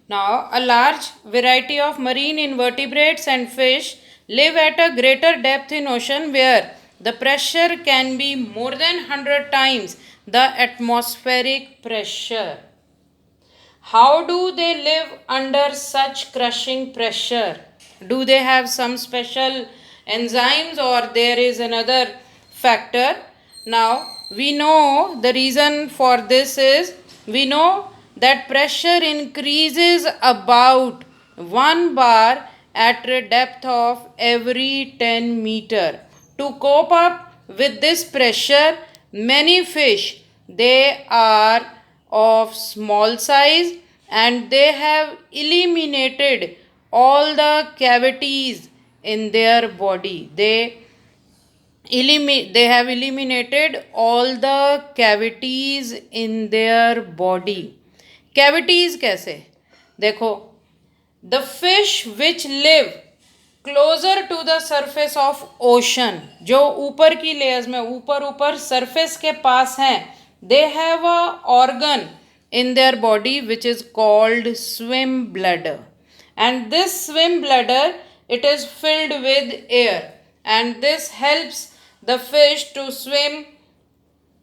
Now, a large variety of marine invertebrates and fish live at a greater depth in ocean where the pressure can be more than 100 times the atmospheric pressure. How do they live under such crushing pressure? Do they have some special enzymes or there is another factor? Now, we know the reason for this is we know that pressure increases about 1 bar at a depth of every 10 meter. To cope up with this pressure, many fish they are of small size and they have eliminated all the cavities in their body. They have eliminated all the cavities in their body. Cavities कैसे? देखो, the fish which live closer to the surface of ocean, जो ऊपर की layers में ऊपर surface के पास हैं, they have a organ in their body which is called swim bladder, and this swim bladder it is filled with air, and this helps the fish to swim.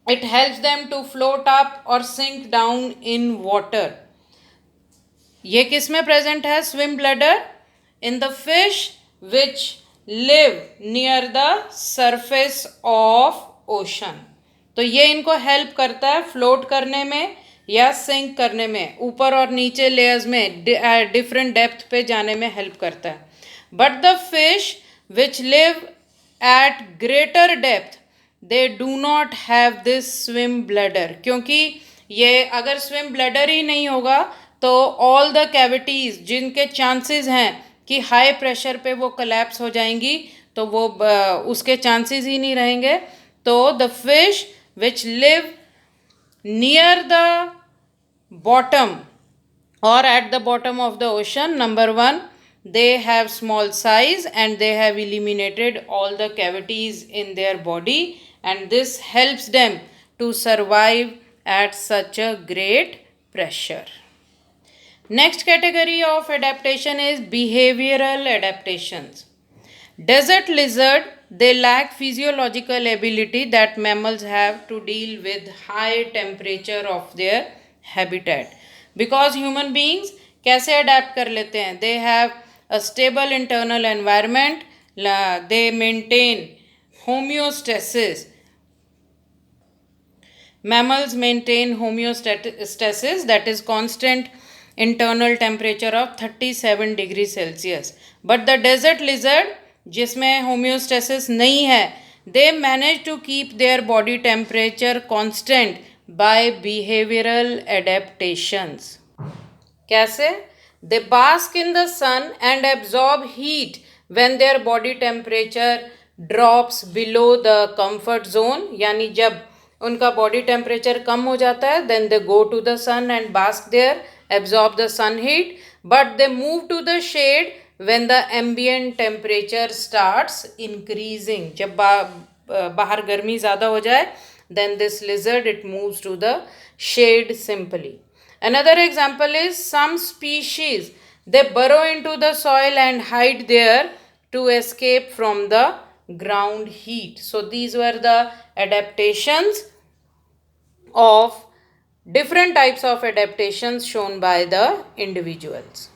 It helps them to float up or sink down in water. ये किस में present है? Swim bladder in the fish which live near the surface of ocean. तो ये इनको help करता है float करने में या सिंक करने में, ऊपर और नीचे लेयर्स में डिफरेंट डेप्थ पे जाने में हेल्प करता है. But the fish which live at greater depth they do not have this swim bladder, क्योंकि ये अगर स्विम ब्लैडर ही नहीं होगा तो ऑल द कैविटीज़ जिनके चांसेस हैं कि हाई प्रेशर पे वो कोलैप्स हो जाएंगी, तो वो उसके चांसेस ही नहीं रहेंगे. तो the fish which live near the bottom or at the bottom of the ocean, number one, they have small size and they have eliminated all the cavities in their body, and this helps them to survive at such a great pressure. Next category of adaptation is behavioral adaptations. Desert lizard, they lack physiological ability that mammals have to deal with high temperature of their habitat. Because human beings कैसे adapt कर लेते हैं? They have a stable internal environment, they maintain homeostasis. Mammals maintain homeostasis, that is constant internal temperature of 37 degrees Celsius. But the desert lizard जिसमें homeostasis नहीं है, they manage to keep their body temperature constant by behavioral adaptations. कैसे? They bask in the sun and absorb heat when their body temperature drops below the comfort zone. यानी जब उनका body temperature कम हो जाता है, then they go to the sun and bask there, absorb the sun heat. But they move to the shade when the ambient temperature starts increasing. जब बाहर गर्मी ज़्यादा हो जाए, then this lizard it moves to the shade simply. Another example is some species, they burrow into the soil and hide there to escape from the ground heat. So these were the adaptations of different types of adaptations shown by the individuals.